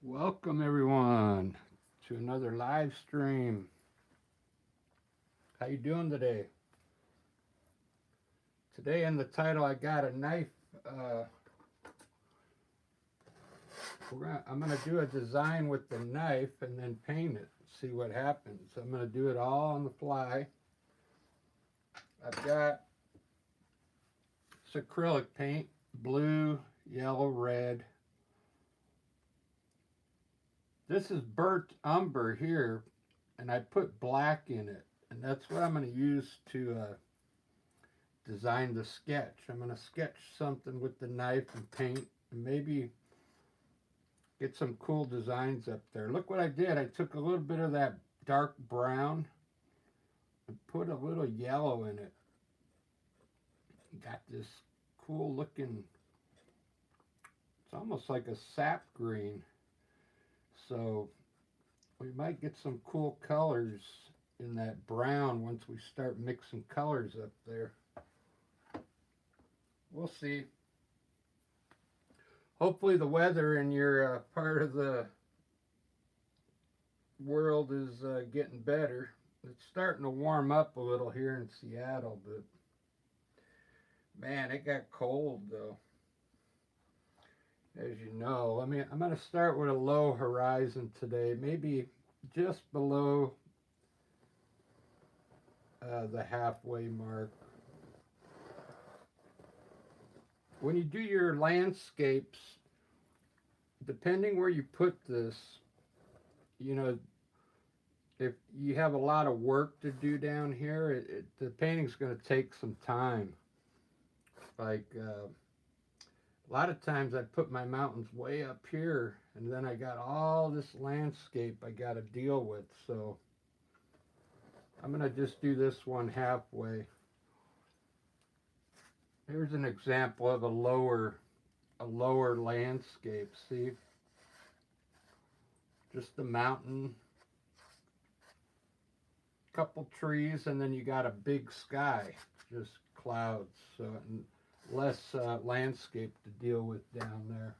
Welcome everyone to another live stream. How you doing today? Today in the title I got a knife. Uh, I'm gonna do a design with the knife and then paint it. See what happens. I'm gonna do it all on the fly. I've got this acrylic paint, blue, yellow, red. This is burnt umber here, and I put black in it, and that's what I'm going to use to design the sketch. I'm going to sketch something with the knife and paint, and maybe get some cool designs up there. Look what I did. I took a little bit of that dark brown and put a little yellow in it. Got this cool looking, it's almost like a sap green. So we might get some cool colors in that brown once we start mixing colors up there. We'll see. Hopefully the weather in your part of the world is getting better. It's starting to warm up a little here in Seattle, but man, it got cold though. As you know, I'm going to start with a low horizon today, maybe just below the halfway mark. When you do your landscapes, depending where you put this, you know, if you have a lot of work to do down here, the painting's going to take some time. Like, a lot of times I put my mountains way up here, and then I got all this landscape I got to deal with. So I'm going to just do this one halfway. Here's an example of a lower landscape. See, just the mountain, couple trees, and then you got a big sky, just clouds. So less landscape to deal with down there.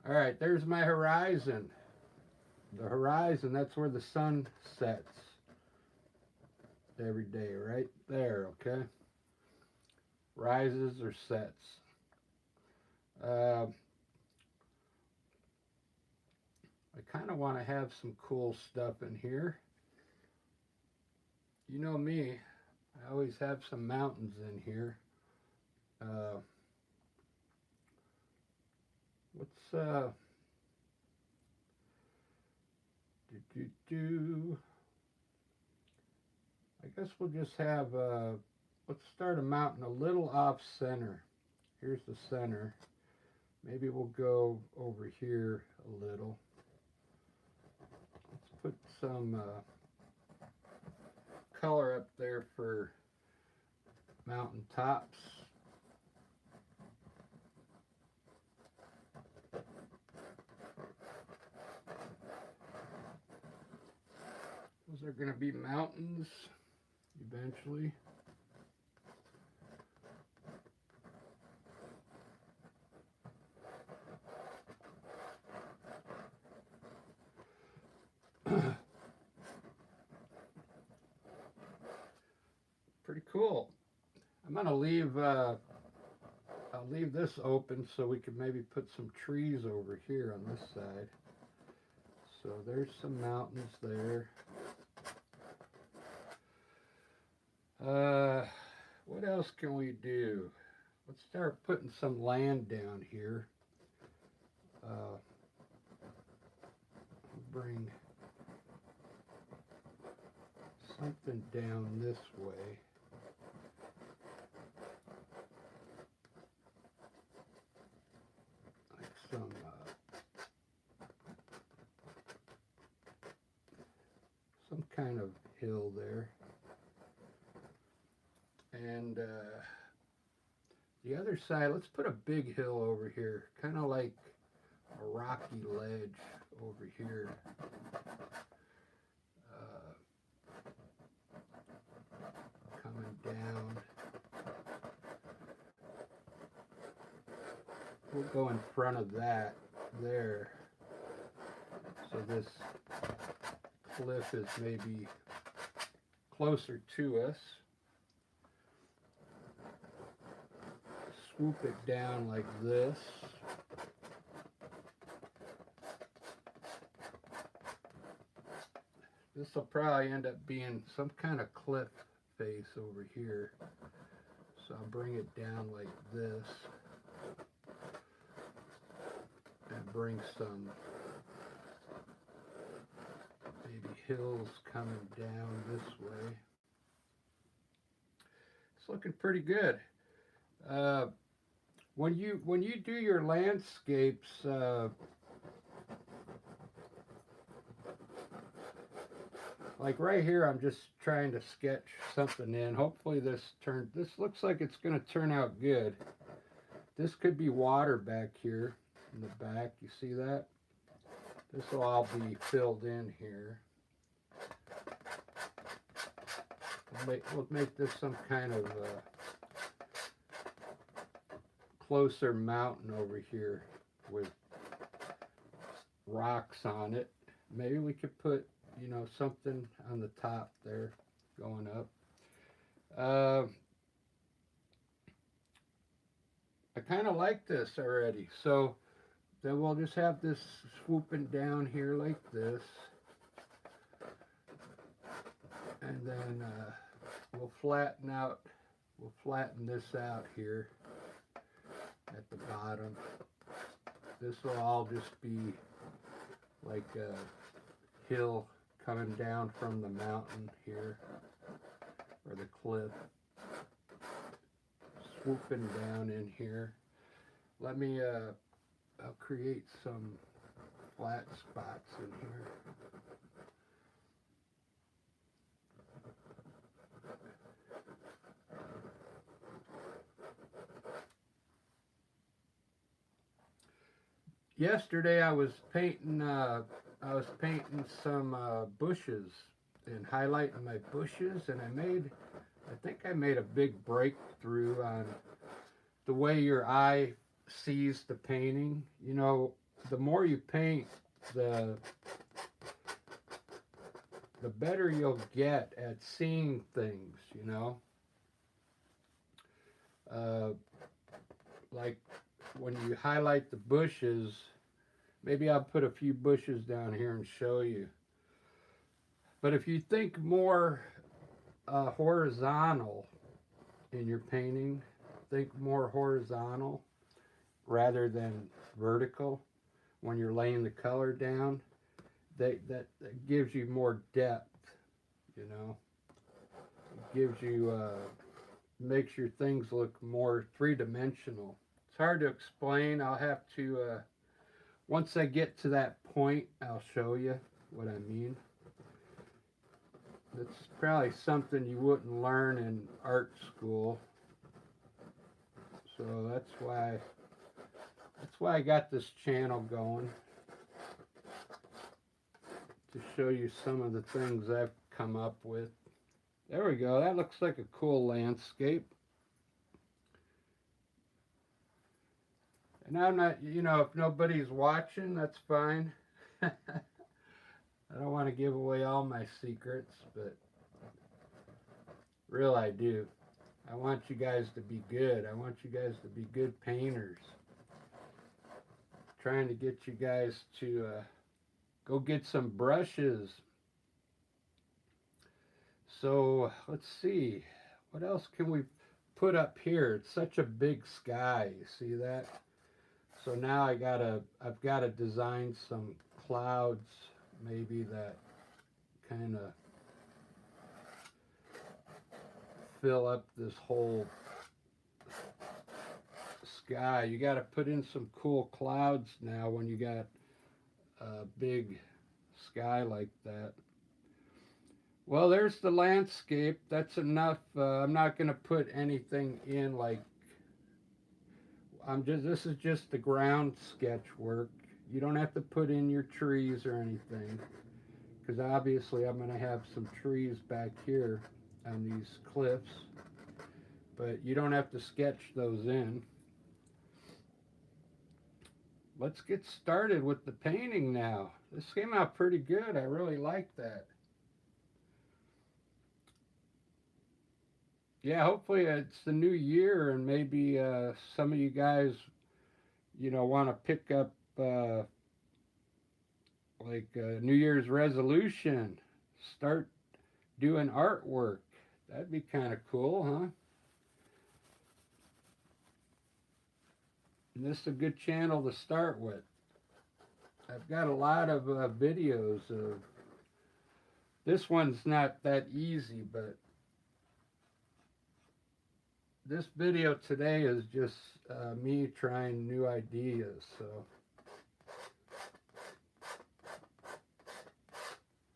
All right, there's my horizon. The horizon, that's where the sun sets every day, right there, okay? Rises or sets. I kind of want to have some cool stuff in here. You know me, I always have some mountains in here. Let's I guess we'll just have let's start a mountain a little off center. Here's the center. Maybe we'll go over here a little. Let's put some color up there for mountain tops. Those are going to be mountains eventually. Pretty cool. I'm going to leave I'll leave this open so we can maybe put some trees over here on this side. So there's some mountains there. What else can we do? Let's start putting some land down here. Bring something down this way. Like some kind of hill there. And the other side, let's put a big hill over here, kind of like a rocky ledge over here. Coming down. We'll go in front of that there. So this cliff is maybe closer to us. Swoop it down like this. This will probably end up being some kind of cliff face over here. So I'll bring it down like this and bring some maybe hills coming down this way. It's looking pretty good. When you do your landscapes, like right here, I'm just trying to sketch something in. Hopefully this looks like it's going to turn out good. This could be water back here in the back. You see that? This will all be filled in here. We'll make this some kind of closer mountain over here with rocks on it. Maybe we could put, you know, something on the top there going up. I kind of like this already. So then we'll just have this swooping down here like this. And then we'll flatten this out here at the bottom. This will all just be like a hill coming down from the mountain here, or the cliff, swooping down in here. Let me, I'll create some flat spots in here. Yesterday I was painting some bushes and highlighting my bushes, and I think I made a big breakthrough on the way your eye sees the painting. You know, the more you paint, the better you'll get at seeing things, you know. Like when you highlight the bushes, maybe I'll put a few bushes down here and show you. But if you think more horizontal in your painting, think more horizontal rather than vertical when you're laying the color down, that gives you more depth, you know. It gives you, makes your things look more three-dimensional. It's hard to explain. I'll have to, once I get to that point, I'll show you what I mean. It's probably something you wouldn't learn in art school. So that's why I got this channel going, to show you some of the things I've come up with. There we go. That looks like a cool landscape. And I'm not, you know, if nobody's watching, that's fine. I don't want to give away all my secrets, but really I do. I want you guys to be good. I want you guys to be good painters. Trying to get you guys to go get some brushes. So let's see, what else can we put up here? It's such a big sky. You see that? So now I've got to design some clouds, maybe, that kind of fill up this whole sky. You got to put in some cool clouds now when you got a big sky like that. Well, there's the landscape. That's enough. I'm not going to put anything in, like, this is just the ground sketch work. You don't have to put in your trees or anything, because obviously I'm going to have some trees back here on these cliffs, but you don't have to sketch those in. let's get started with the painting now. This came out pretty good. I really like that. Yeah, hopefully it's the new year and maybe some of you guys, want to pick up like a New Year's resolution. Start doing artwork. That'd be kind of cool, huh? And this is a good channel to start with. I've got a lot of videos of. This one's not that easy, but this video today is just me trying new ideas. So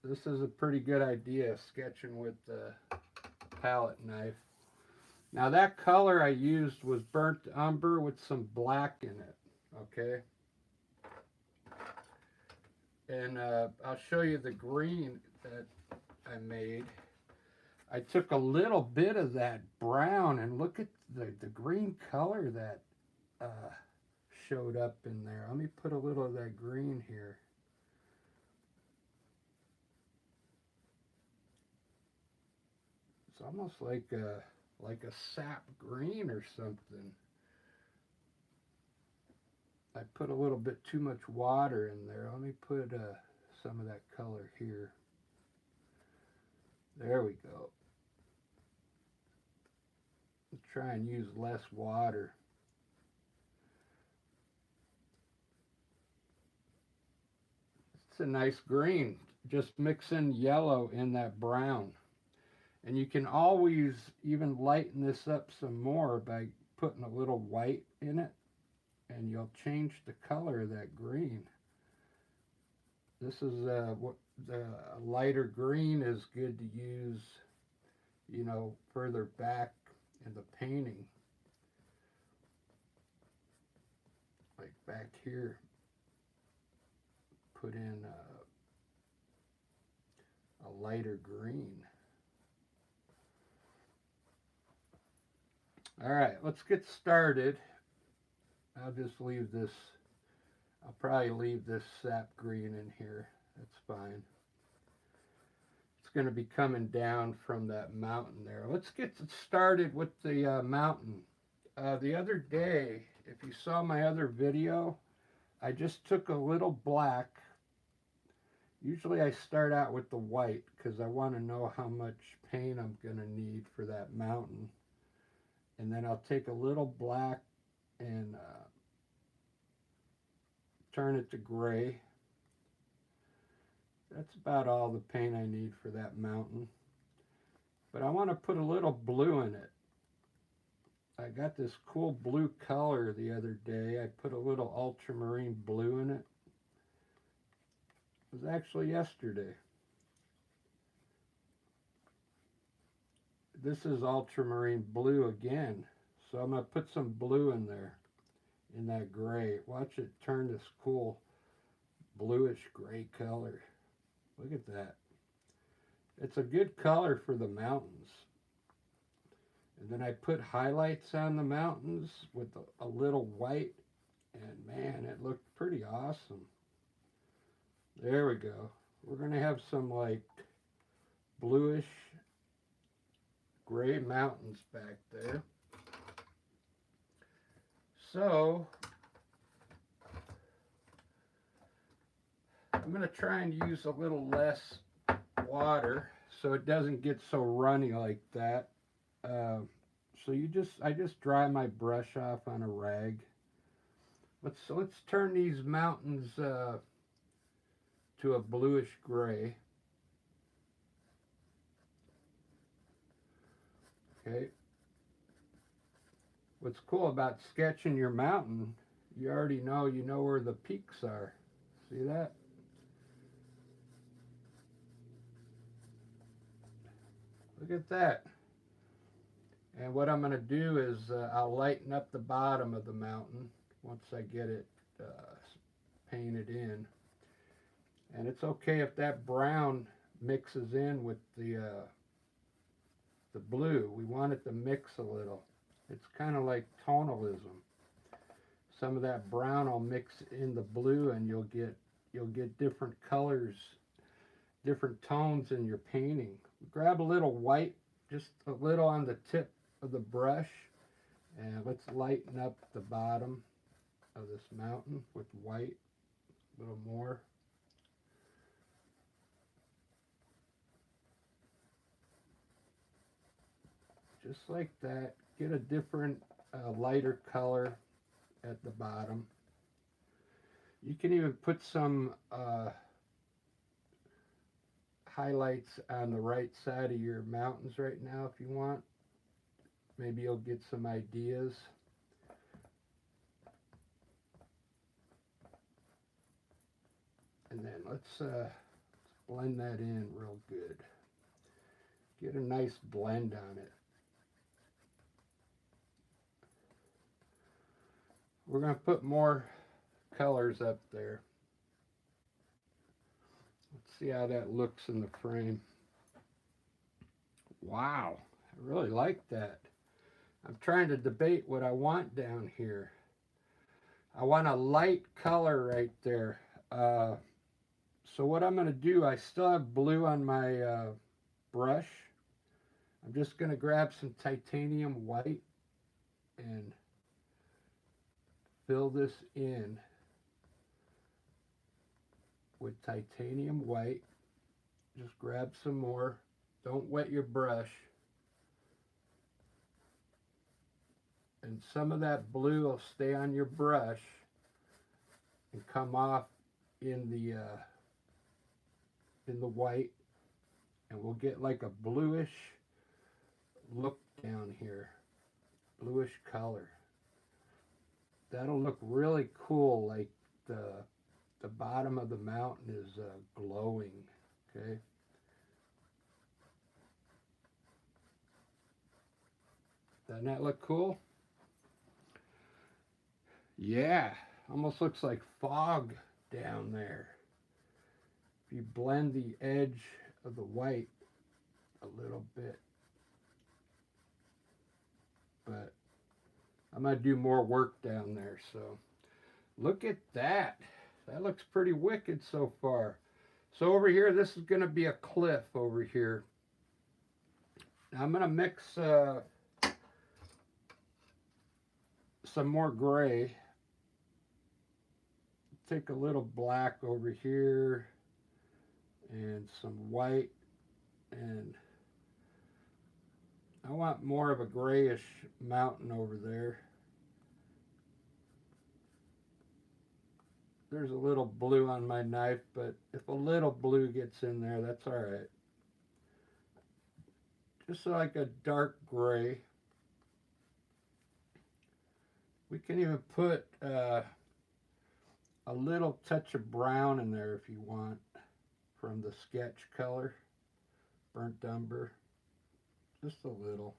this is a pretty good idea, sketching with the palette knife. Now that color I used was burnt umber with some black in it, okay? And I'll show you the green that I made. I took a little bit of that brown and look at the green color that showed up in there. Let me put a little of that green here. It's almost like a sap green or something. I put a little bit too much water in there. Let me put some of that color here. There we go. Try and use less water. It's a nice green. Just mix in yellow in that brown. And you can always even lighten this up some more by putting a little white in it, and you'll change the color of that green. This is what the lighter green is good to use, further back in the painting, like back here. Put in a lighter green. All right, let's get started. I'll just leave this, I'll probably leave this sap green in here. That's fine. It's going to be coming down from that mountain there. Let's get started with the mountain. The other day, if you saw my other video, I just took a little black. Usually I start out with the white because I want to know how much paint I'm going to need for that mountain. And then I'll take a little black and turn it to gray. That's about all the paint I need for that mountain. But I want to put a little blue in it. I got this cool blue color the other day. I put a little ultramarine blue in it. It was actually yesterday. This is ultramarine blue again. So I'm going to put some blue in there, in that gray. Watch it turn this cool bluish gray color. Look at that. It's a good color for the mountains. And then I put highlights on the mountains with a little white. And man, it looked pretty awesome. There we go. We're going to have some like bluish gray mountains back there. So I'm going to try and use a little less water so it doesn't get so runny like that. So I just dry my brush off on a rag. Let's turn these mountains to a bluish gray. Okay. What's cool about sketching your mountain, you already know where the peaks are. See that? Look at that. And what I'm going to do is I'll lighten up the bottom of the mountain once I get it painted in. And it's okay if that brown mixes in with the blue. We want it to mix a little. It's kind of like tonalism. some of that brown I'll mix in the blue, and you'll get different colors, different tones in your painting. Grab a little white, just a little on the tip of the brush, and let's lighten up the bottom of this mountain with white, a little more. Just like that. Get a different lighter color at the bottom. You can even put some highlights on the right side of your mountains right now if you want. Maybe you'll get some ideas. And then let's blend that in real good. Get a nice blend on it. We're going to put more colors up there. Let's see how that looks in the frame. Wow, I really like that. I'm trying to debate what I want down here. I want a light color right there. So what I'm going to do, I still have blue on my brush. I'm just going to grab some titanium white and fill this in with titanium white. Just grab some more. Don't wet your brush. And some of that blue will stay on your brush and come off in the white, and we'll get like a bluish look down here, bluish color. That'll look really cool, like the bottom of the mountain is glowing. Okay. Doesn't that look cool? Yeah, almost looks like fog down there. If you blend the edge of the white a little bit. But I'm going to do more work down there, so look at that. That looks pretty wicked so far. So over here, this is going to be a cliff over here. Now I'm going to mix some more gray. Take a little black over here and some white, and I want more of a grayish mountain over there. There's a little blue on my knife, but if a little blue gets in there, that's all right. Just like a dark gray. We can even put a little touch of brown in there if you want, from the sketch color, burnt umber, just a little.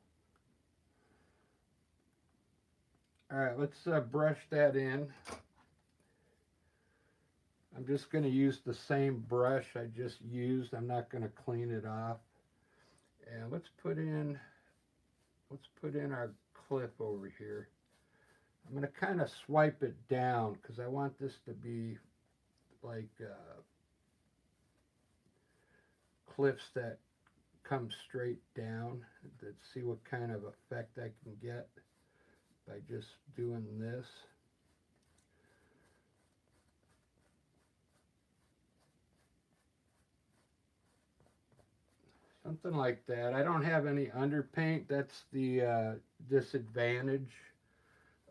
All right, let's brush that in. I'm just going to use the same brush I just used. I'm not going to clean it off. And let's put in our cliff over here. I'm going to kind of swipe it down because I want this to be like cliffs that come straight down. Let's see what kind of effect I can get by just doing this. Something like that. I don't have any underpaint. That's the disadvantage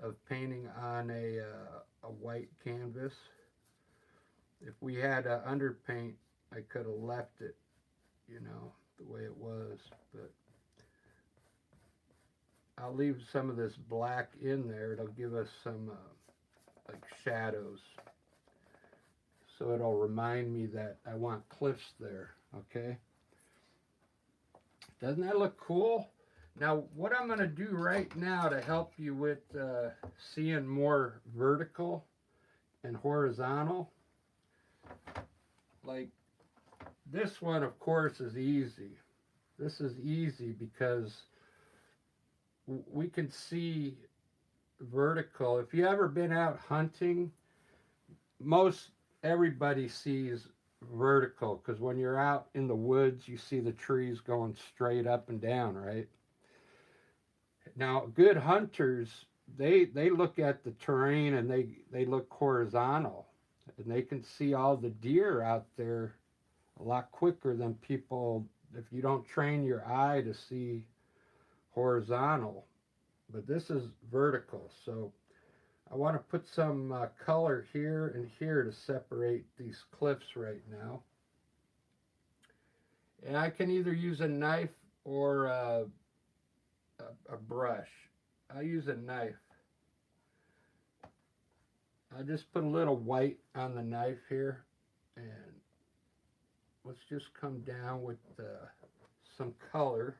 of painting on a white canvas. If we had underpaint, I could have left it, you know, the way it was, but I'll leave some of this black in there. It'll give us some like shadows, so it'll remind me that I want cliffs there. Okay, doesn't that look cool? Now what I'm going to do right now to help you with seeing more vertical and horizontal, like this one of course is easy. This is easy because we can see vertical. If you ever been out hunting, most everybody sees vertical because when you're out in the woods, you see the trees going straight up and down, right? Now, good hunters, they look at the terrain and they look horizontal, and they can see all the deer out there a lot quicker than people if you don't train your eye to see horizontal. But this is vertical, so I want to put some color here and here to separate these cliffs right now. And I can either use a knife or a brush. I use a knife. I just put a little white on the knife here, and let's just come down with some color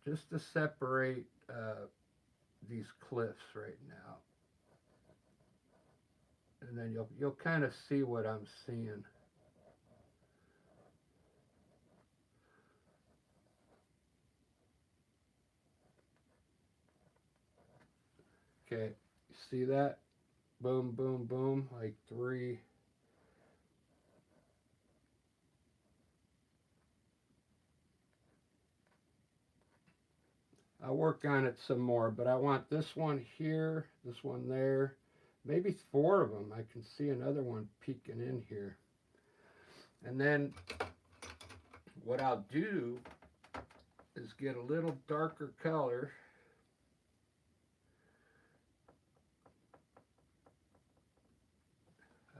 just to separate these cliffs right now. And then you'll kind of see what I'm seeing. Okay, see that? Boom, boom, boom, like three. I'll work on it some more, but I want this one here, this one there, maybe four of them. I can see another one peeking in here. And then what I'll do is get a little darker color.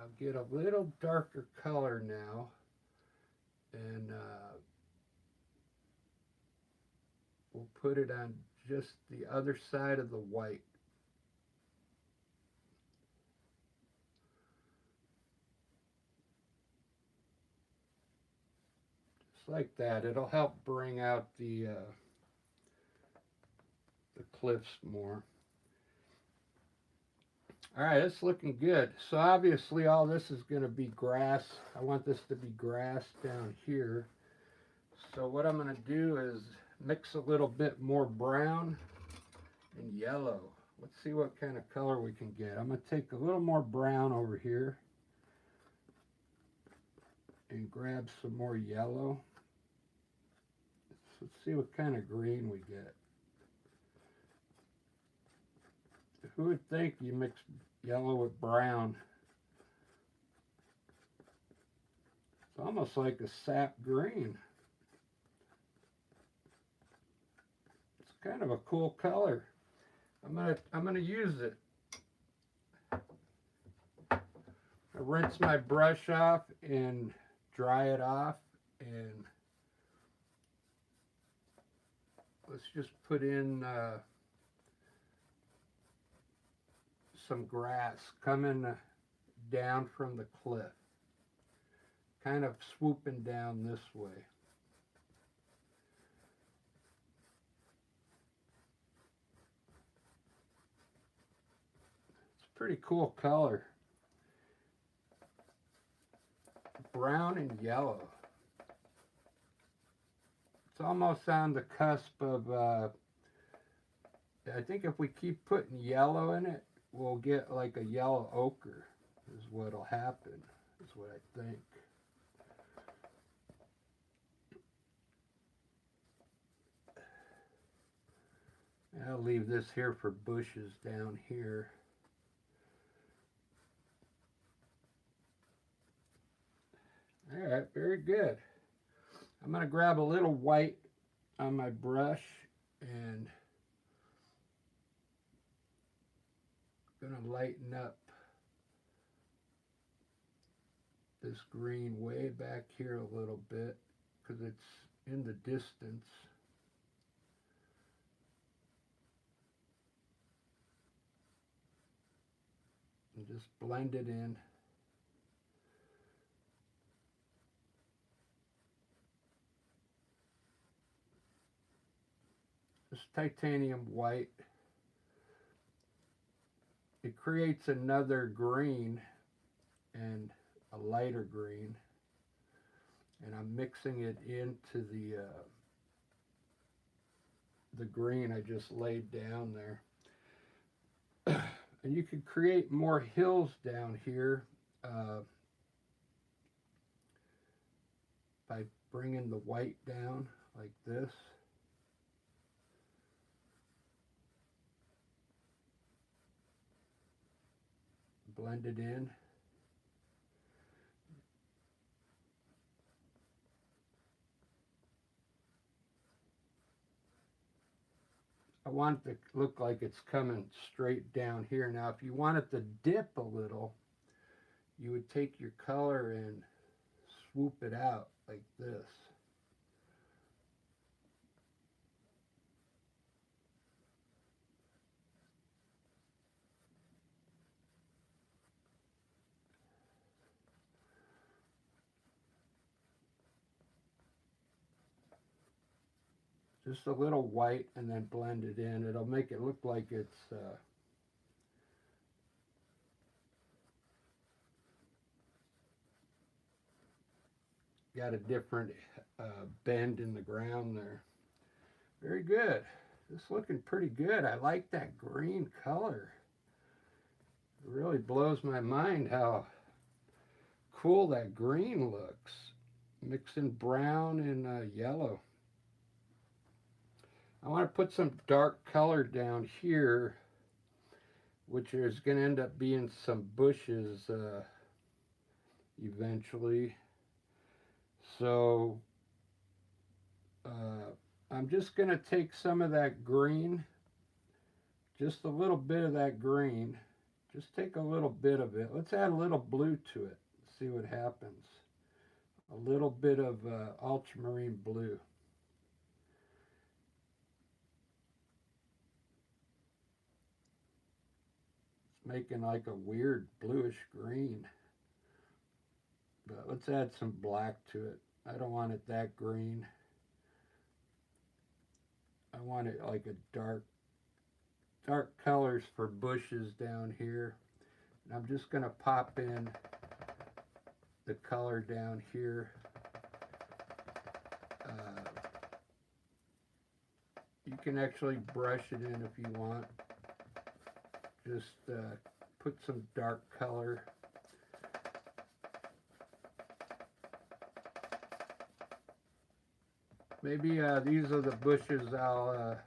I'll get a little darker color now, and we'll put it on just the other side of the white. Just like that. It'll help bring out the cliffs more. All right, it's looking good. So obviously all this is going to be grass. I want this to be grass down here. So what I'm going to do is mix a little bit more brown and yellow. Let's see what kind of color we can get. I'm going to take a little more brown over here and grab some more yellow. Let's see what kind of green we get. Who would think you mix yellow with brown? It's almost like a sap green. It's kind of a cool color. I'm gonna use it. I rinse my brush off and dry it off, and let's just put in some grass coming down from the cliff, kind of swooping down this way. It's a pretty cool color. Brown and yellow. It's almost on the cusp of, I think if we keep putting yellow in it, we'll get like a yellow ochre is what'll happen, is what I think. I'll leave this here for bushes down here. All right, very good. I'm going to grab a little white on my brush and going to lighten up this green way back here a little bit because it's in the distance. And just blend it in. This titanium white, it creates another green and a lighter green, and I'm mixing it into the green I just laid down there. And you can create more hills down here by bringing the white down like this. Blend it in. I want it to look like it's coming straight down here. Now, if you want it to dip a little, you would take your color and swoop it out like this. Just a little white and then blend it in. It'll make it look like it's got a different bend in the ground there. Very good. This is looking pretty good. I like that green color. It really blows my mind how cool that green looks. Mixing brown and yellow. I want to put some dark color down here, which is going to end up being some bushes eventually. So I'm just going to take some of that green, just a little bit of that green, just take a little bit of it. Let's add a little blue to it, see what happens. A little bit of ultramarine blue. Making like a weird bluish green, but let's add some black to it. I don't want it that green. I want it like a dark colors for bushes down here. And I'm just going to pop in the color down here. You can actually brush it in if you want. Just put some dark color. Maybe these are the bushes I'll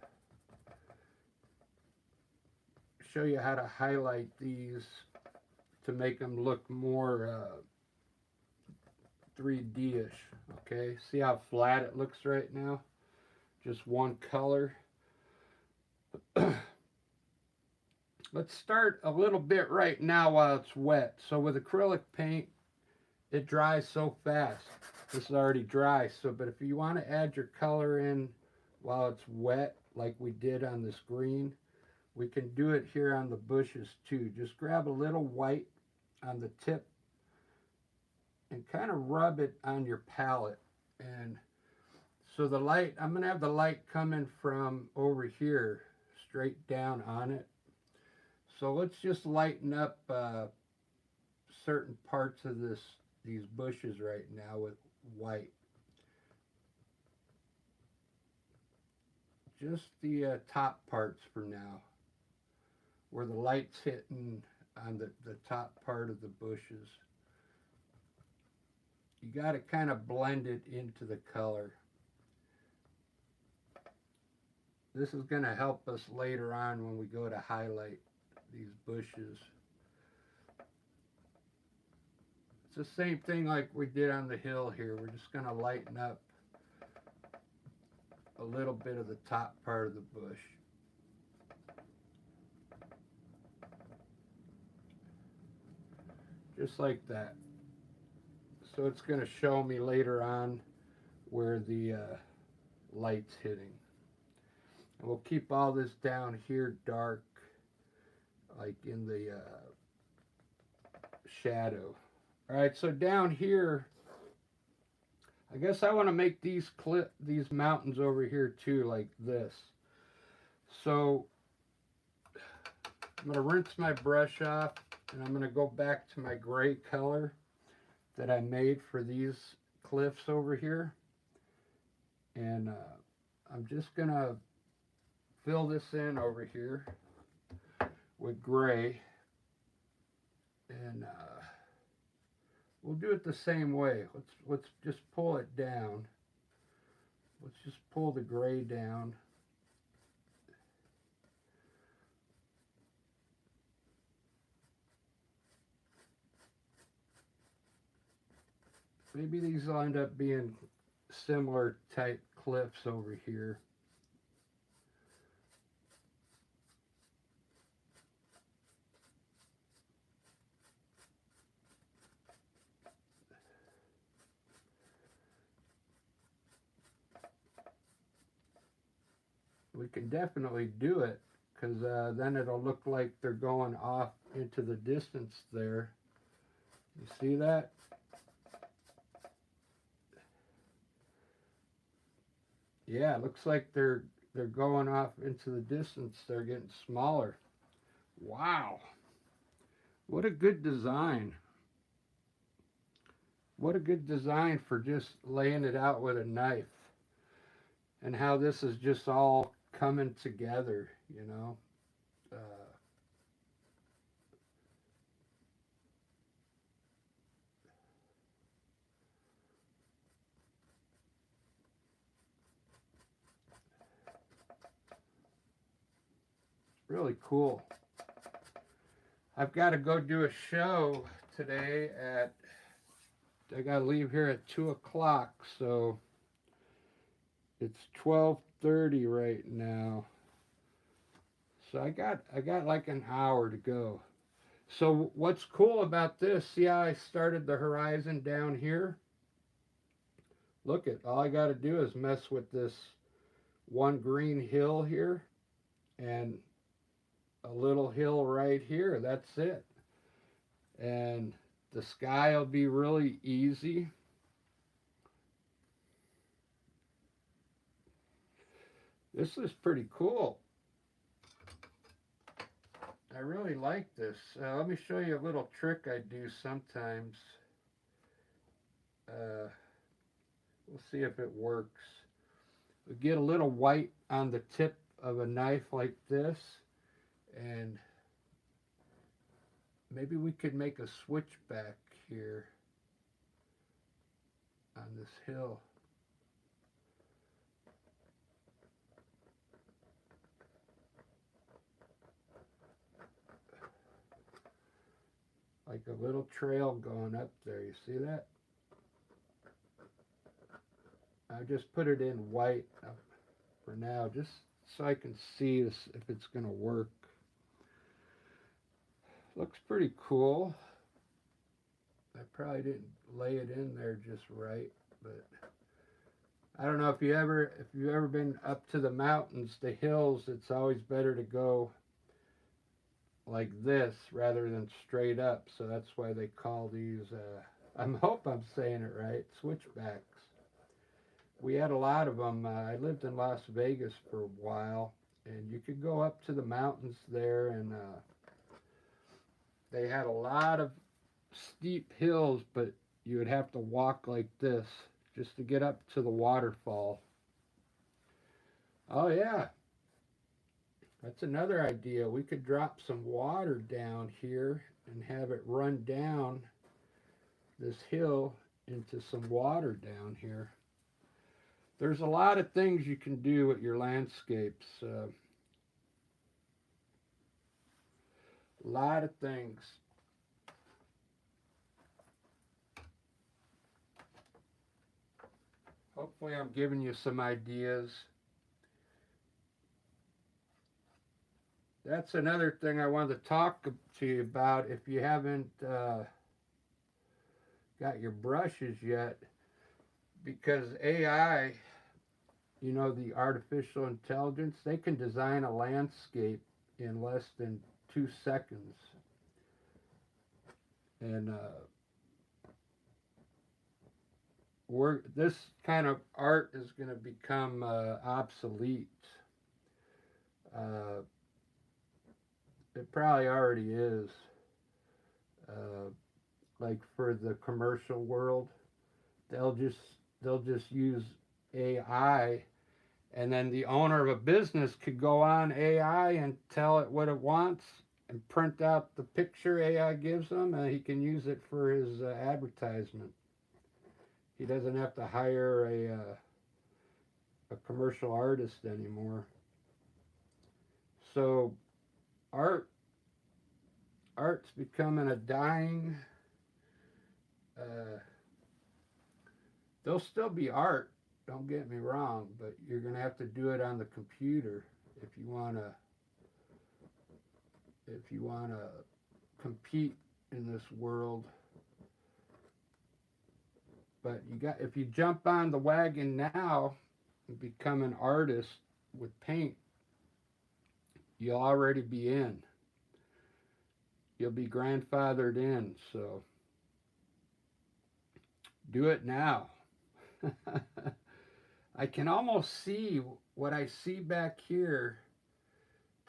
show you how to highlight these to make them look more 3D-ish. Okay, see how flat it looks right now? Just one color. Let's start a little bit right now while it's wet. So with acrylic paint, it dries so fast. This is already dry, but if you want to add your color in while it's wet, like we did on this green, we can do it here on the bushes too. Just grab a little white on the tip and kind of rub it on your palette. And so the light, I'm going to have the light coming from over here straight down on it. So let's just lighten up certain parts of these bushes right now with white. Just the top parts for now, where the light's hitting on the top part of the bushes. You got to kind of blend it into the color. This is going to help us later on when we go to highlight these bushes. It's the same thing like we did on the hill here. We're just going to lighten up a little bit of the top part of the bush. Just like that. So it's going to show me later on where the light's hitting. And we'll keep all this down here dark, like in the shadow. All right, so down here, I guess I want to make these mountains over here too, like this. So I'm going to rinse my brush off, and I'm going to go back to my gray color that I made for these cliffs over here. And I'm just going to fill this in over here with gray, and we'll do it the same way. Let's just pull it down. Let's just pull the gray down. Maybe these will end up being similar type cliffs over here. We can definitely do it, because then it'll look like they're going off into the distance there. You see that? Yeah, it looks like they're going off into the distance. They're getting smaller. Wow. What a good design. What a good design for just laying it out with a knife. And how this is just all coming together, you know. Really cool. I've got to go do a show today at, I got to leave here at 2 o'clock, so it's 12:30 right now. So I got like an hour to go. So what's cool about this, see how I started the horizon down here? Look at, all I got to do is mess with this one green hill here and a little hill right here. That's it. And the sky will be really easy. This is pretty cool. I really like this. Let me show you a little trick I do sometimes. We'll see if it works. We get a little white on the tip of a knife like this, and maybe we could make a switchback here on this hill. Like a little trail going up there. You see that? I just put it in white for now, just so I can see this, if it's going to work. Looks pretty cool. I probably didn't lay it in there just right, but I don't know if you've ever been up to the mountains, the hills. It's always better to go like this rather than straight up. So that's why they call these. I hope I'm saying it right. Switchbacks. We had a lot of them. I lived in Las Vegas for a while, and you could go up to the mountains there, and they had a lot of steep hills, but you would have to walk like this just to get up to the waterfall. Oh yeah, that's another idea. We could drop some water down here and have it run down this hill into some water down here. There's a lot of things you can do with your landscapes. A lot of things. Hopefully I'm giving you some ideas. That's another thing I wanted to talk to you about. If you haven't got your brushes yet, because AI, you know, the artificial intelligence, they can design a landscape in less than 2 seconds. And this kind of art is going to become obsolete. It probably already is. Like for the commercial world, they'll just use AI, And then the owner of a business could go on AI and tell it what it wants and print out the picture AI gives him, and he can use it for his advertisement. He doesn't have to hire a commercial artist anymore. So art art's becoming a dying. Uh, there'll still be art. Don't get me wrong, but you're gonna have to do it on the computer if you wanna compete in this world. But if you jump on the wagon now and become an artist with paint, you'll already be in. You'll be grandfathered in, so do it now. I can almost see what I see back here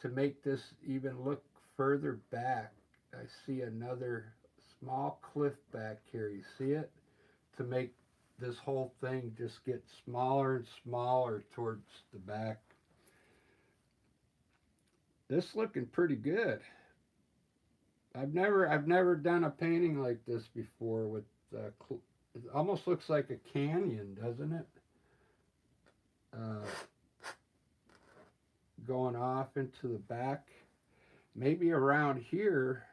to make this even look further back. I see another small cliff back here. You see it? To make this whole thing just get smaller and smaller towards the back. This looking pretty good. I've never done a painting like this before with it almost looks like a canyon, doesn't it? Uh, Going off into the back. Maybe around here,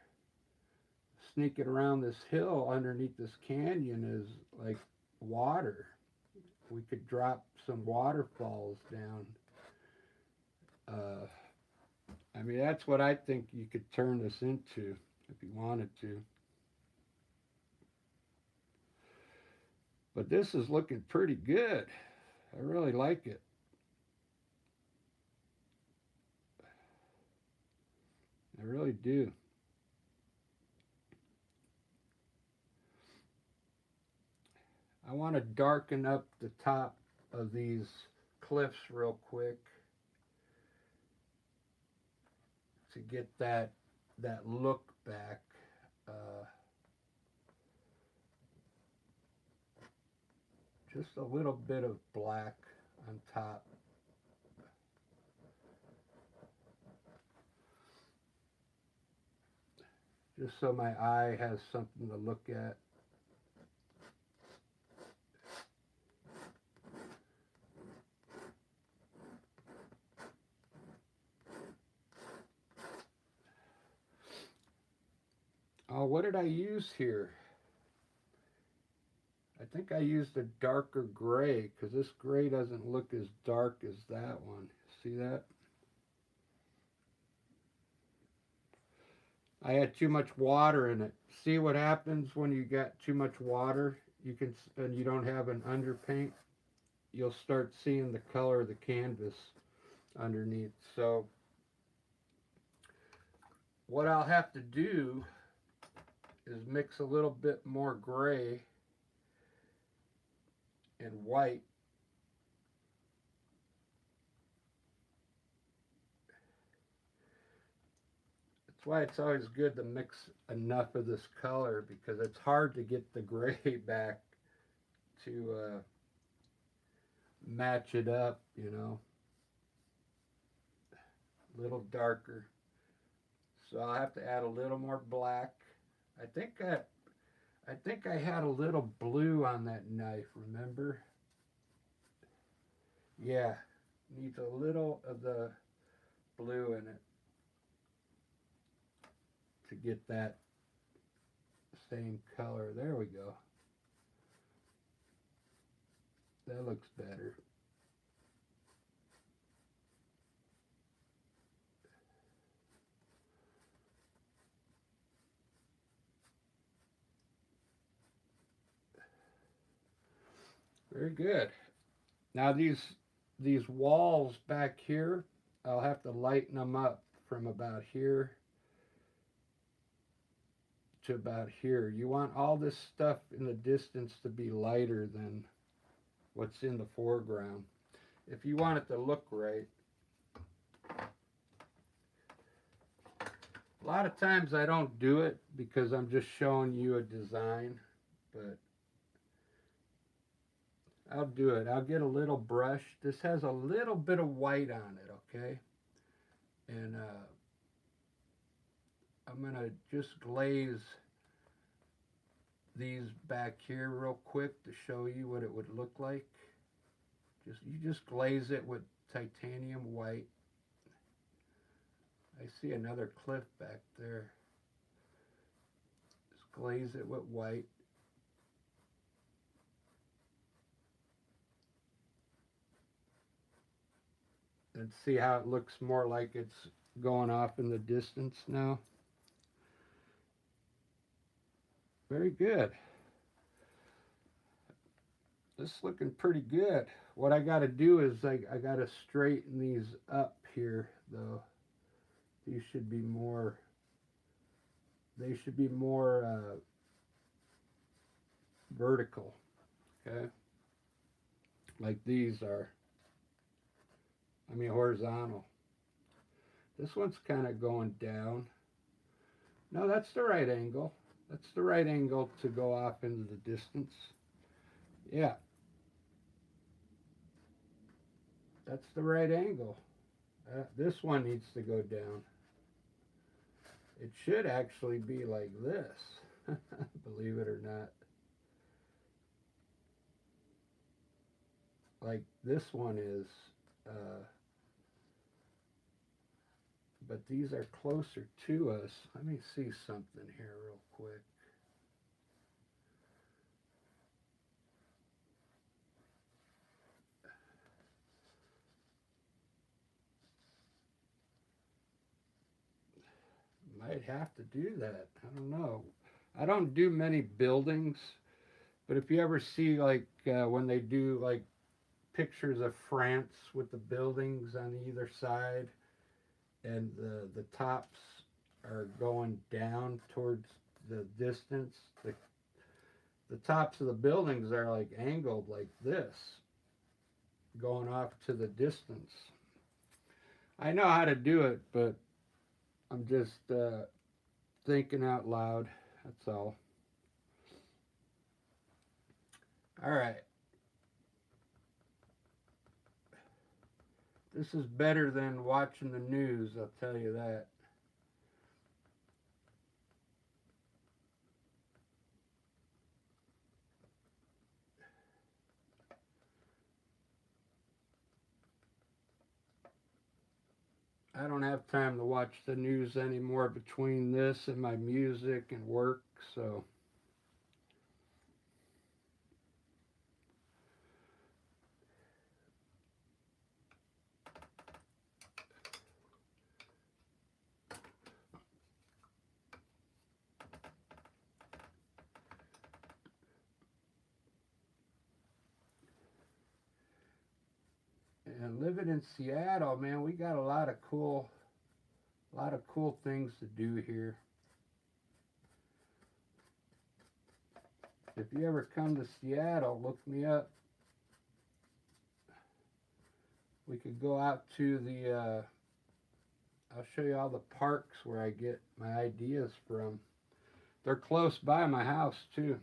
sneaking around this hill underneath this canyon is like water. We could drop some waterfalls down. I mean, that's what I think you could turn this into if you wanted to. But this is looking pretty good. I really like it. I really do. I want to darken up the top of these cliffs real quick to get that look back. Just a little bit of black on top. Just so my eye has something to look at. Oh, what did I use here? I think I used a darker gray because this gray doesn't look as dark as that one. See that? I had too much water in it. See what happens when you got too much water? And you don't have an underpaint. You'll start seeing the color of the canvas underneath. So what I'll have to do is mix a little bit more gray and white. That's why it's always good to mix enough of this color because it's hard to get the gray back to match it up, you know. A little darker. So I'll have to add a little more black. I think I had a little blue on that knife, remember? Yeah, needs a little of the blue in it to get that same color. There we go. That looks better. Very good. Now these walls back here, I'll have to lighten them up from about here to about here. You want all this stuff in the distance to be lighter than what's in the foreground. If you want it to look right. A lot of times I don't do it because I'm just showing you a design, but I'll do it. I'll get a little brush. This has a little bit of white on it, okay? And I'm going to just glaze these back here real quick to show you what it would look like. You just glaze it with titanium white. I see another cliff back there. Just glaze it with white. And see how it looks more like it's going off in the distance now. Very good. This is looking pretty good. What I got to do is I got to straighten these up here, though. These should be more. They should be more vertical. Okay. Like these are. I mean horizontal. This one's kind of going down. No, that's the right angle. That's the right angle to go off into the distance. Yeah. That's the right angle. This one needs to go down. It should actually be like this, believe it or not. Like this one is, but these are closer to us. Let me see something here real quick. Might have to do that. I don't know. I don't do many buildings, but if you ever see like when they do like pictures of France with the buildings on either side, and the tops are going down towards the distance, the tops of the buildings are like angled like this, going off to the distance. I know how to do it, but I'm just thinking out loud. That's all. All right. This is better than watching the news, I'll tell you that. I don't have time to watch the news anymore between this and my music and work, so. And living in Seattle, man, we got a lot of cool things to do here. If you ever come to Seattle, look me up. We could go out to the, I'll show you all the parks where I get my ideas from. They're close by my house, too.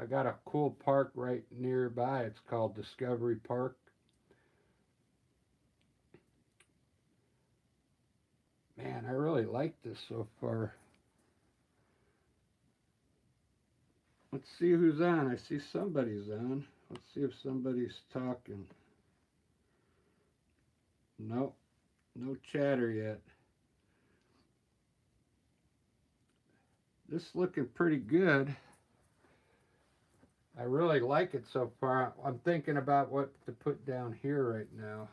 I got a cool park right nearby. It's called Discovery Park. Man, I really like this so far. Let's see who's on. I see somebody's on. Let's see if somebody's talking. Nope, no chatter yet. This is looking pretty good. I really like it so far. I'm thinking about what to put down here right now.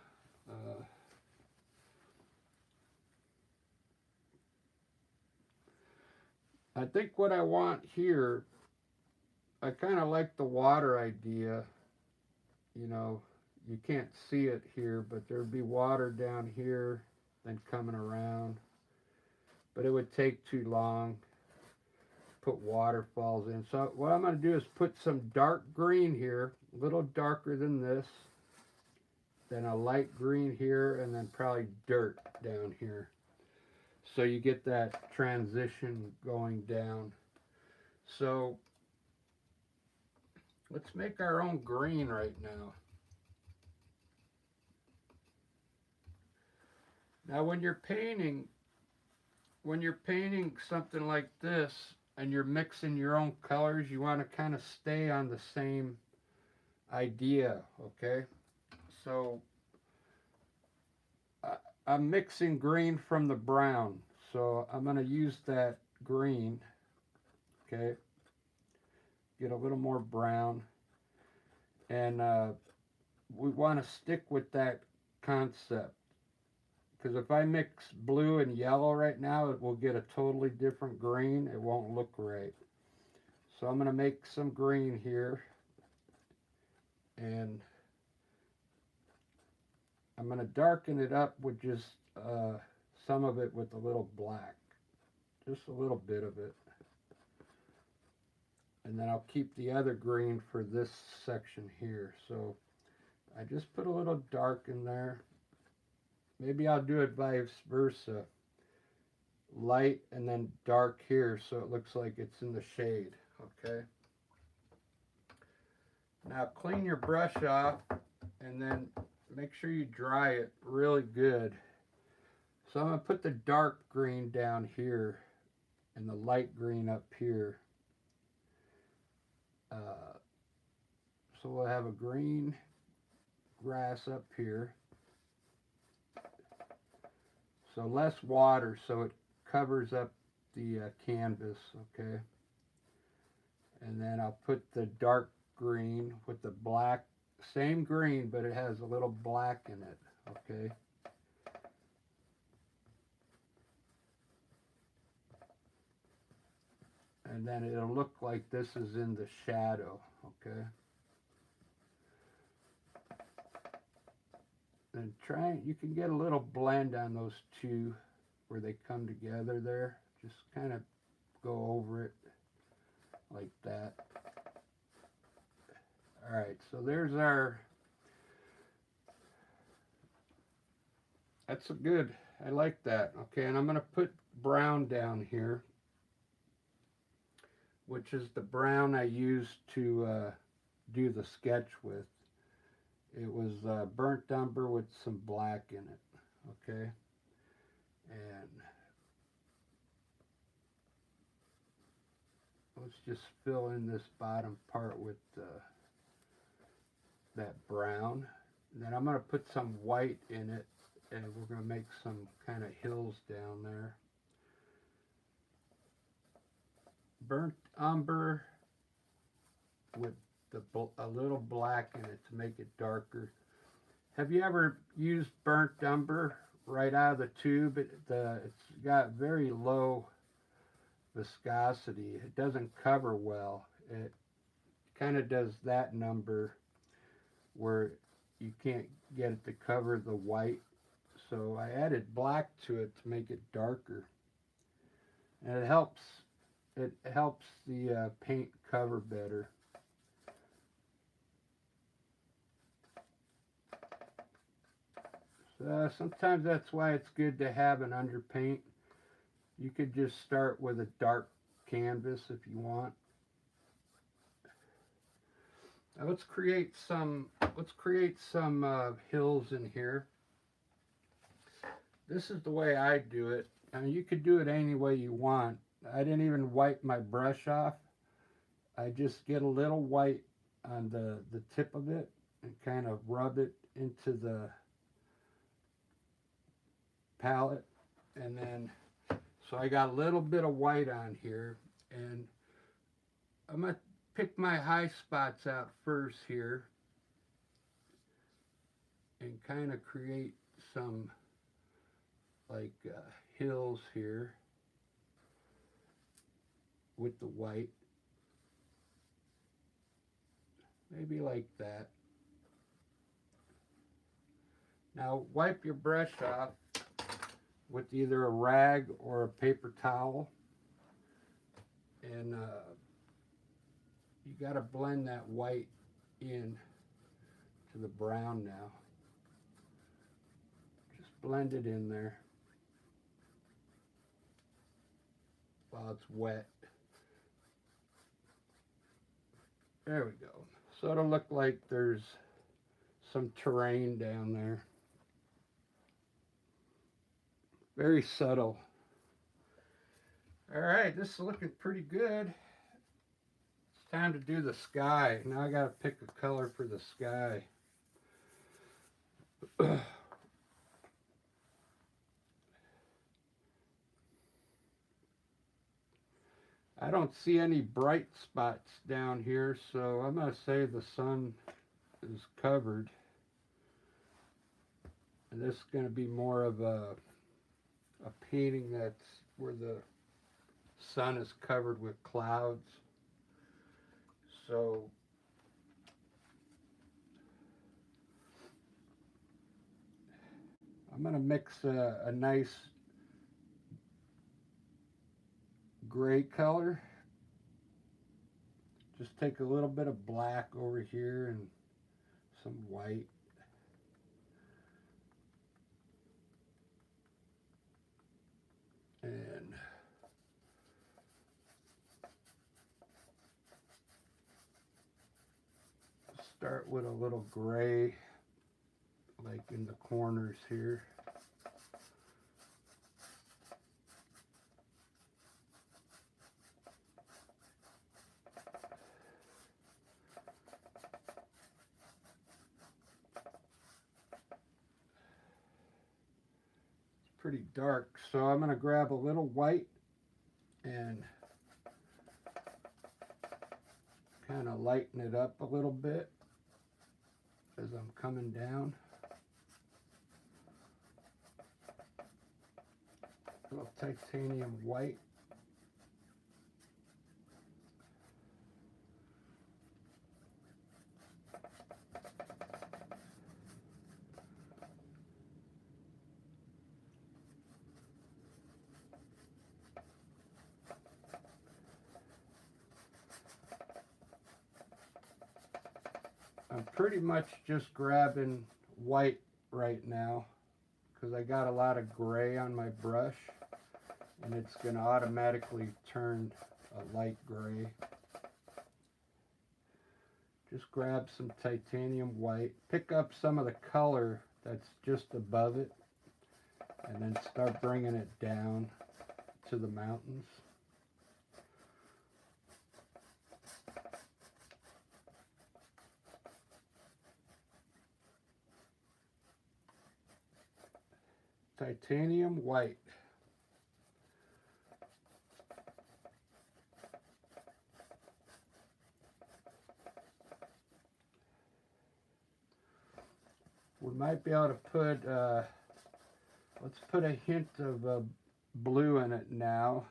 I think what I want here, I kind of like the water idea. You know, you can't see it here, but there'd be water down here, then coming around. But it would take too long. Put waterfalls in. So what I'm going to do is put some dark green here, a little darker than this, then a light green here, and then probably dirt down here. So you get that transition going down. So Let's make our own green right now. Now when you're painting something like this and you're mixing your own colors, you want to kind of stay on the same idea, okay? So I'm mixing green from the brown. So I'm going to use that green, okay? Get a little more brown. And we want to stick with that concept. Because if I mix blue and yellow right now, it will get a totally different green. It won't look right. So I'm going to make some green here. And I'm going to darken it up with just some of it with a little black. Just a little bit of it. And then I'll keep the other green for this section here. So I just put a little dark in there. Maybe I'll do it vice versa. Light and then dark here so it looks like it's in the shade. Okay. Now clean your brush off and then make sure you dry it really good. So I'm going to put the dark green down here and the light green up here. So we'll have a green grass up here. So less water so it covers up the canvas, okay? And then I'll put the dark green with the black, same green, but it has a little black in it, okay? And then it'll look like this is in the shadow, okay? And you can get a little blend on those two where they come together there. Just kind of go over it like that. All right, so there's that's a good, I like that. Okay, and I'm going to put brown down here, which is the brown I used to do the sketch with. It was burnt umber with some black in it, okay? And let's just fill in this bottom part with that brown. And then I'm going to put some white in it, and we're going to make some kind of hills down there. Burnt umber with a little black in it to make it darker. Have you ever used burnt umber right out of the tube? It's got very low viscosity. It doesn't cover well. It kind of does that number where you can't get it to cover the white. So I added black to it to make it darker. And it helps the paint cover better. So sometimes that's why it's good to have an underpaint. You could just start with a dark canvas if you want. Now let's create some hills in here. This is the way I do it. I mean, you could do it any way you want. I didn't even wipe my brush off. I just get a little white on the tip of it and kind of rub it into the palette, and then so I got a little bit of white on here, and I'm going to pick my high spots out first here and kind of create some like hills here with the white, maybe like that. Now wipe your brush off with either a rag or a paper towel, and you got to blend that white in to the brown now. Just blend it in there while it's wet. There we go. So it'll look like there's some terrain down there. Very subtle. All right, this is looking pretty good. It's time to do the sky. Now I gotta pick a color for the sky. I don't see any bright spots down here, so I'm going to say the sun is covered. And this is going to be more of a painting that's where the sun is covered with clouds. So I'm going to mix a nice gray color. Just take a little bit of black over here and some white. And start with a little gray, like in the corners here. Pretty dark, so I'm going to grab a little white and kind of lighten it up a little bit as I'm coming down. A little titanium white. I'm pretty much just grabbing white right now because I got a lot of gray on my brush and it's going to automatically turn a light gray. Just grab some titanium white, pick up some of the color that's just above it, and then start bringing it down to the mountains. Titanium white. We might be able to put, let's put a hint of blue in it now.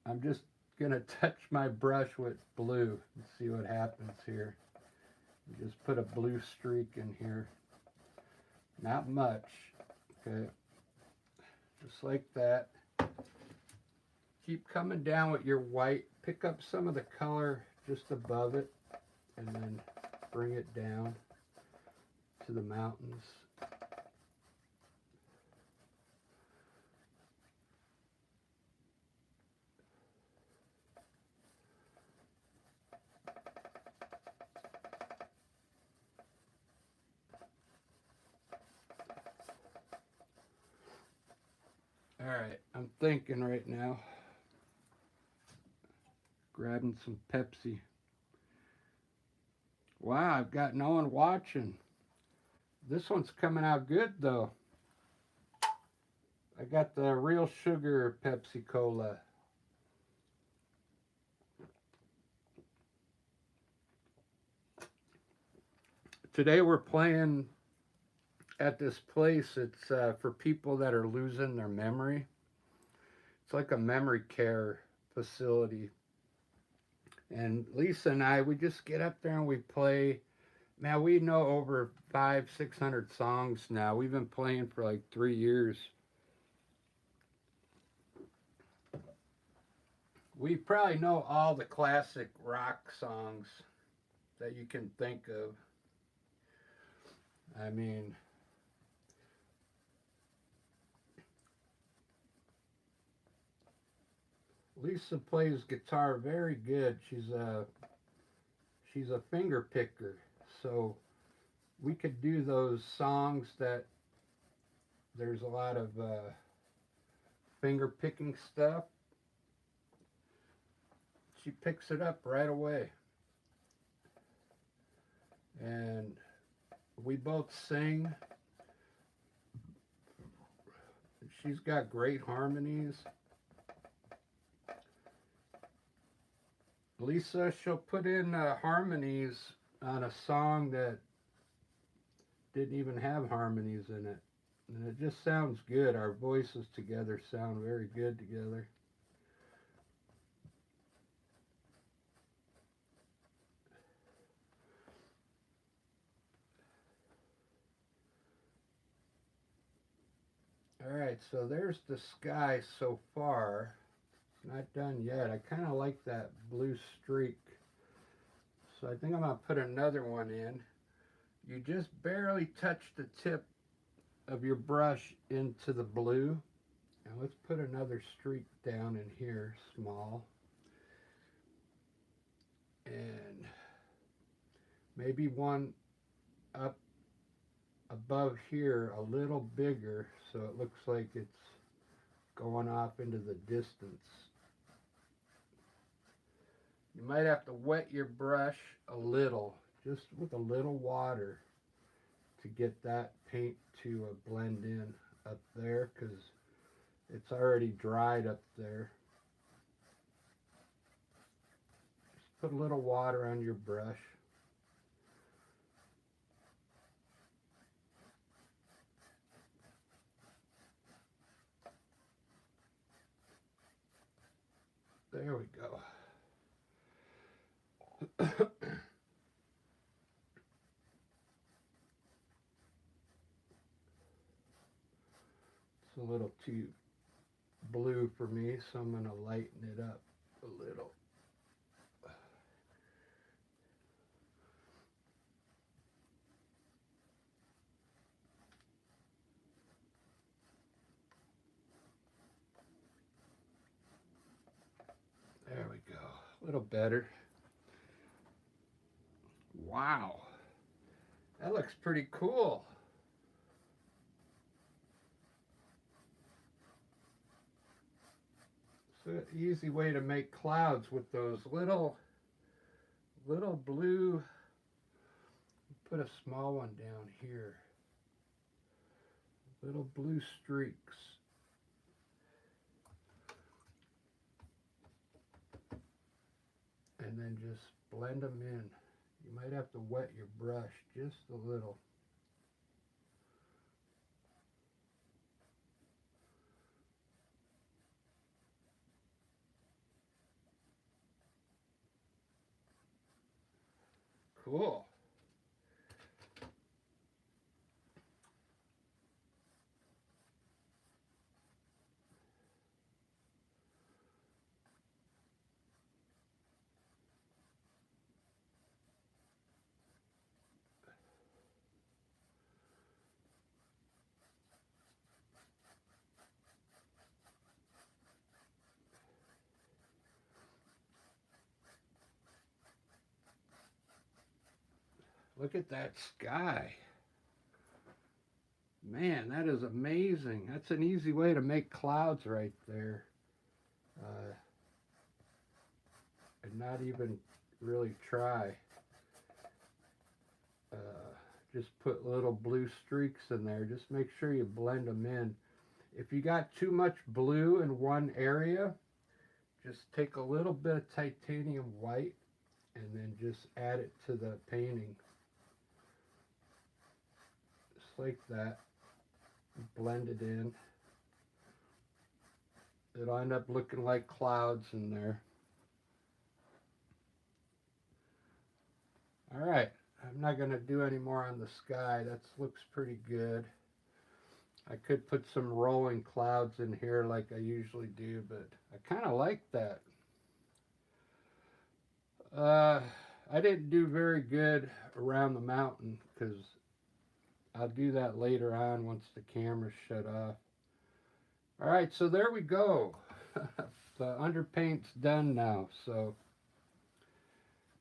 I'm just going to touch my brush with blue and see what happens here. Just put a blue streak in here. Not much. Okay. Just like that. Keep coming down with your white. Pick up some of the color just above it and then bring it down to the mountains. All right, I'm thinking right now. Grabbing some Pepsi. Wow, I've got no one watching. This one's coming out good though. I got the real sugar Pepsi Cola. Today we're playing at this place. It's for people that are losing their memory. It's like a memory care facility. And Lisa and I, we just get up there and we play. Man, we know over 500-600 songs now. We've been playing for like 3 years. We probably know all the classic rock songs that you can think of. I mean, Lisa plays guitar very good. She's a finger picker. So we could do those songs that there's a lot of finger picking stuff. She picks it up right away. And we both sing. She's got great harmonies. Lisa, she'll put in harmonies on a song that didn't even have harmonies in it. And it just sounds good. Our voices together sound very good together. Alright, so there's the sky so far. It's not done yet. I kind of like that blue streak. So I think I'm going to put another one in. You just barely touch the tip of your brush into the blue. Now let's put another streak down in here, small. And maybe one up above here a little bigger so it looks like it's going off into the distance. You might have to wet your brush a little, just with a little water, to get that paint to blend in up there, because it's already dried up there. Just put a little water on your brush. There we go. It's a little too blue for me, so I'm going to lighten it up a little. There we go. A little better. Wow. That looks pretty cool. It's an easy way to make clouds with those little blue. Put a small one down here. Little blue streaks. And then just blend them in. You might have to wet your brush just a little. Cool. Look at that sky. Man, that is amazing. That's an easy way to make clouds right there. And not even really try. Just put little blue streaks in there. Just make sure you blend them in. If you got too much blue in one area, just take a little bit of titanium white and then just add it to the painting. Just like that. Blend it in. It'll end up looking like clouds in there. Alright, I'm not going to do any more on the sky. That looks pretty good. I could put some rolling clouds in here like I usually do, but I kind of like that. I didn't do very good around the mountain because I'll do that later on once the camera's shut off. Alright, so there we go. The underpaint's done now, so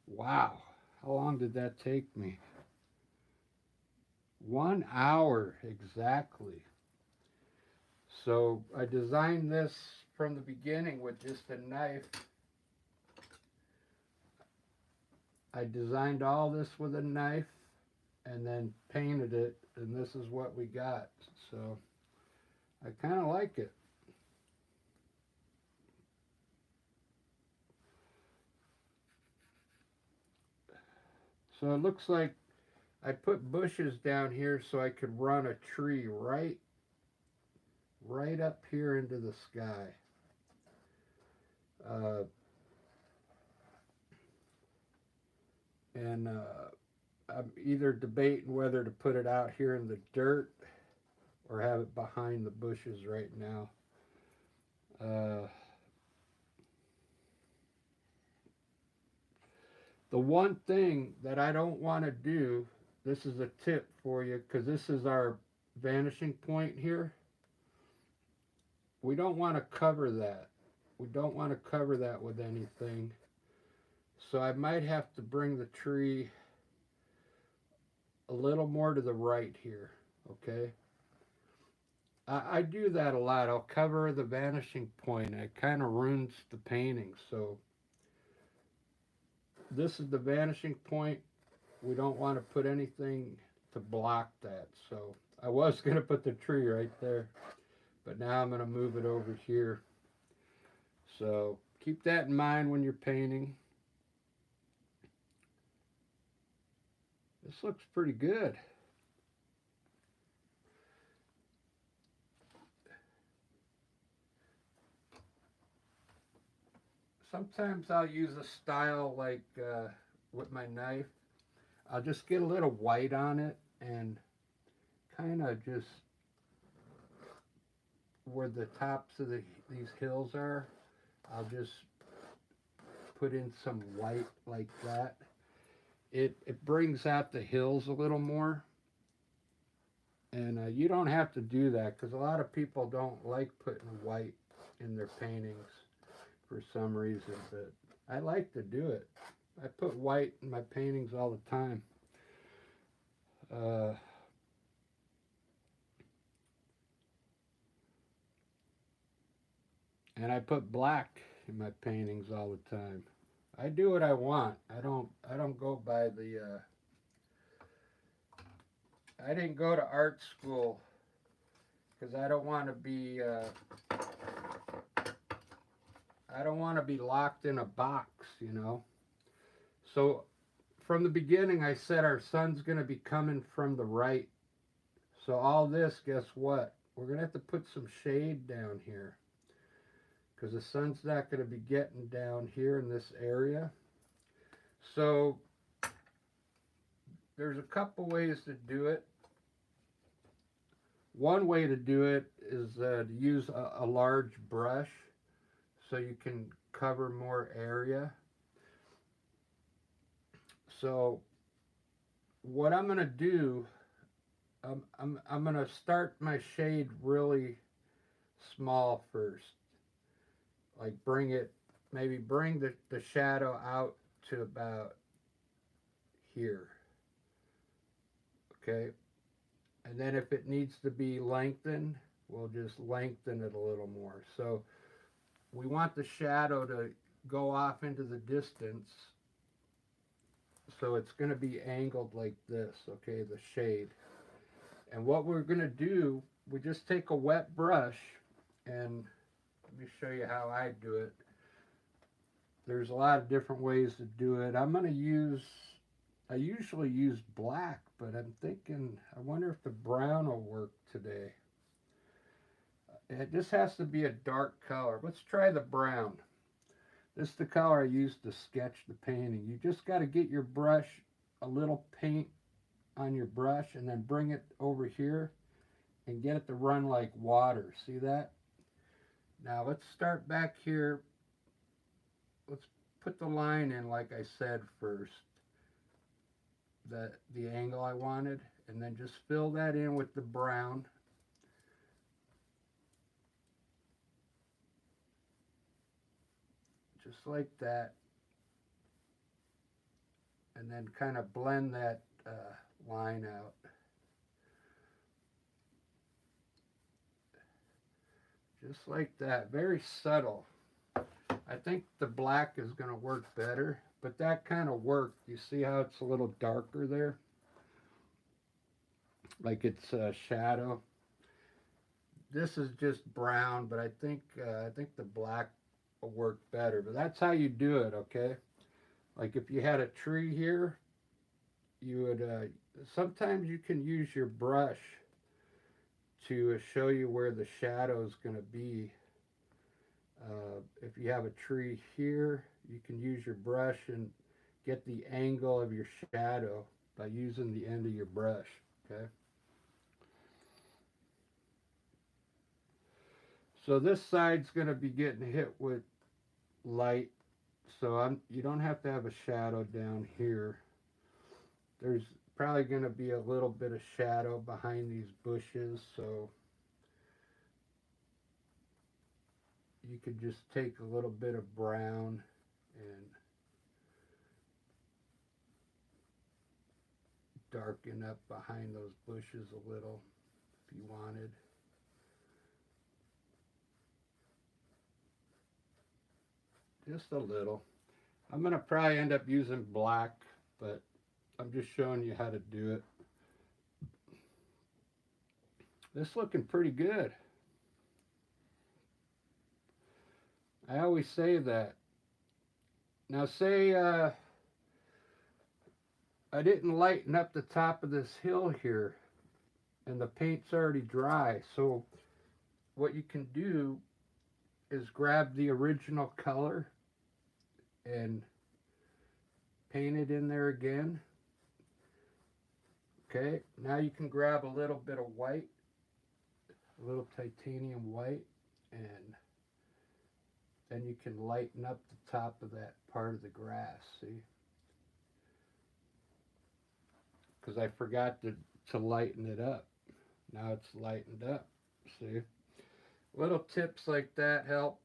wow. How long did that take me? 1 hour exactly. So I designed this from the beginning with just a knife. I designed all this with a knife and then painted it, and this is what we got. So I kind of like it. So it looks like I put bushes down here so I could run a tree right up here into the sky. And I'm either debating whether to put it out here in the dirt or have it behind the bushes right now. The one thing that I don't want to do, this is a tip for you, because this is our vanishing point here. We don't want to cover that. We don't want to cover that with anything. So I might have to bring the tree a little more to the right here, okay? I do that a lot. I'll cover the vanishing point. It kind of ruins the painting. So this is the vanishing point. We don't want to put anything to block that. So I was going to put the tree right there, but now I'm going to move it over here. So keep that in mind when you're painting. This looks pretty good. Sometimes I'll use a style like with my knife. I'll just get a little white on it and kind of just where the tops of these hills are, I'll just put in some white like that. It brings out the hills a little more. And you don't have to do that because a lot of people don't like putting white in their paintings for some reason, but I like to do it. I put white in my paintings all the time. And I put black in my paintings all the time. I do what I want. I don't go by the I didn't go to art school because I don't want to be locked in a box, you know. So from the beginning I said our sun's going to be coming from the right. So all this, guess what? We're going to have to put some shade down here because the sun's not going to be getting down here in this area. So there's a couple ways to do it. One way to do it is to use a large brush so you can cover more area. So what I'm going to do, I'm going to start my shade really small first. Like maybe bring the shadow out to about here. Okay. And then if it needs to be lengthened, we'll just lengthen it a little more. So we want the shadow to go off into the distance. So it's going to be angled like this, okay, the shade. And what we're going to do, we just take a wet brush, and let me show you how I do it. There's a lot of different ways to do it. I usually use black, but I'm thinking, I wonder if the brown will work today. It just has to be a dark color. Let's try the brown. This is the color I used to sketch the painting. You just got to get your brush, a little paint on your brush, and then bring it over here and get it to run like water. See that? Now let's start back here. Let's put the line in like I said first. The angle I wanted, and then just fill that in with the brown. just like that, and then kind of blend that line out. Just like that, very subtle. I think the black is going to work better, but that kind of worked. You see how it's a little darker there? Like it's a shadow. This is just brown, but I think the black will work better. But that's how you do it, okay? Like if you had a tree here, you would sometimes you can use your brush to show you where the shadow is going to be. If you have a tree here, you can use your brush and get the angle of your shadow by using the end of your brush, okay? So this side's going to be getting hit with light, so you don't have to have a shadow down here. There's probably going to be a little bit of shadow behind these bushes, so you could just take a little bit of brown and darken up behind those bushes a little if you wanted. Just a little. I'm going to probably end up using black, but I'm just showing you how to do it. This is looking pretty good. I always say that. Now say I didn't lighten up the top of this hill here and the paint's already dry. So what you can do is grab the original color and paint it in there again. Okay, now you can grab a little bit of white, a little titanium white, and then you can lighten up the top of that part of the grass, see? Because I forgot to lighten it up. Now it's lightened up, see? Little tips like that help.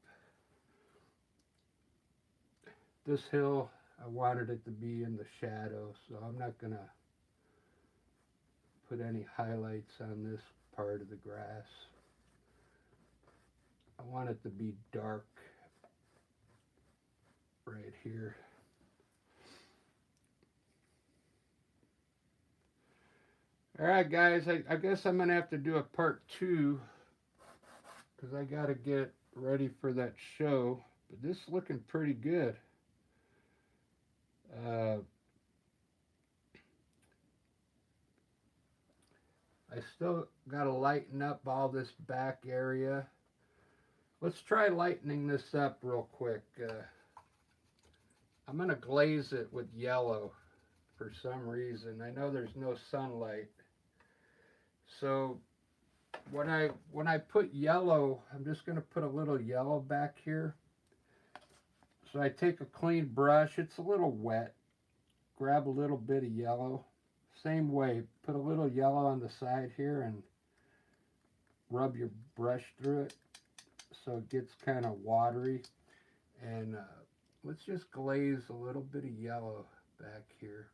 This hill, I wanted it to be in the shadow, so I'm not going to put any highlights on this part of the grass. I want it to be dark right here. Alright guys, I guess I'm going to have to do a part 2 because I got to get ready for that show. But this is looking pretty good. I still got to lighten up all this back area. Let's try lightening this up real quick. I'm going to glaze it with yellow for some reason. I know there's no sunlight. So when I put yellow, I'm just going to put a little yellow back here. So I take a clean brush. It's a little wet. Grab a little bit of yellow. Same way, put a little yellow on the side here and rub your brush through it so it gets kind of watery. And let's just glaze a little bit of yellow back here.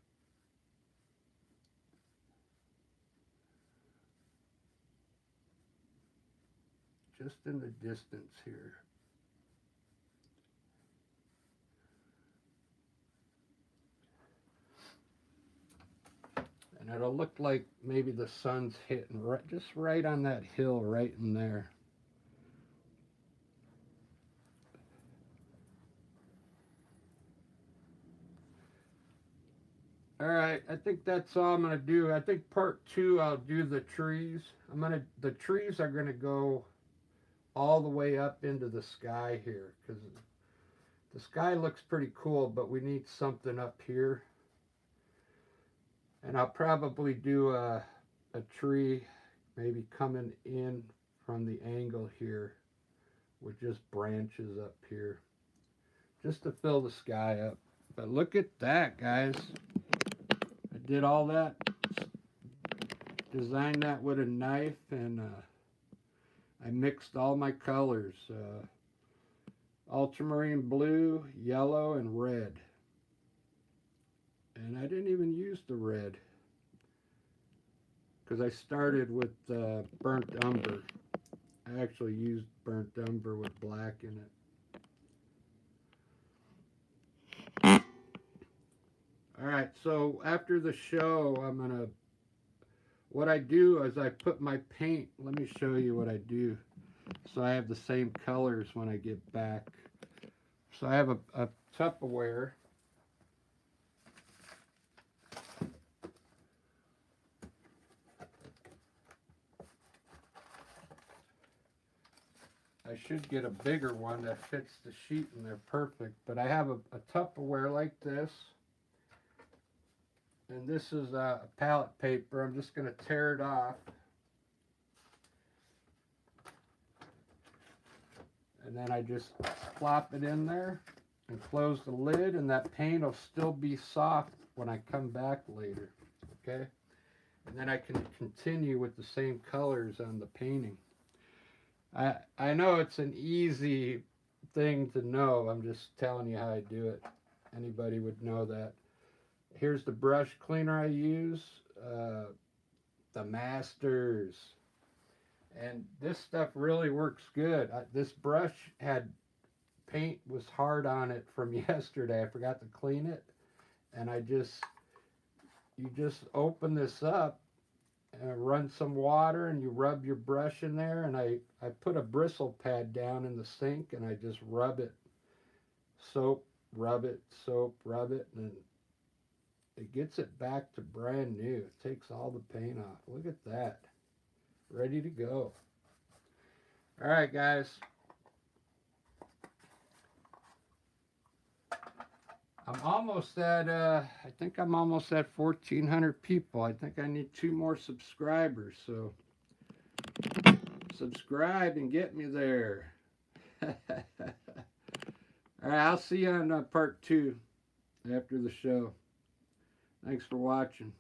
Just in the distance here. And it'll look like maybe the sun's hitting just right on that hill right in there. Alright, I think that's all I'm going to do. I think part 2 I'll do the trees. The trees are going to go all the way up into the sky here because the sky looks pretty cool, but we need something up here. And I'll probably do a tree maybe coming in from the angle here with just branches up here just to fill the sky up. But look at that, guys. I did all that, designed that with a knife, and I mixed all my colors. ultramarine blue, yellow, and red. And I didn't even use the red because I started with burnt umber. I actually used burnt umber with black in it. Alright, so after the show, what I do is I put my paint, let me show you what I do. So I have the same colors when I get back. So I have a Tupperware. I should get a bigger one that fits the sheet in there perfect. But I have a Tupperware like this. And this is a pallet paper. I'm just going to tear it off. And then I just plop it in there and close the lid, and that paint will still be soft when I come back later. Okay? And then I can continue with the same colors on the painting. I know it's an easy thing to know. I'm just telling you how I do it. Anybody would know that. Here's the brush cleaner I use. The Masters. And this stuff really works good. This brush had paint was hard on it from yesterday. I forgot to clean it. And you just open this up and run some water and you rub your brush in there. And I put a bristle pad down in the sink and I just rub it. Soap, rub it, soap, rub it. And it gets it back to brand new. It takes all the paint off. Look at that. Ready to go. All right, guys. I'm almost at, I think I'm almost at 1,400 people. I think I need 2 more subscribers. So subscribe and get me there. All right, I'll see you on part 2 after the show. Thanks for watching.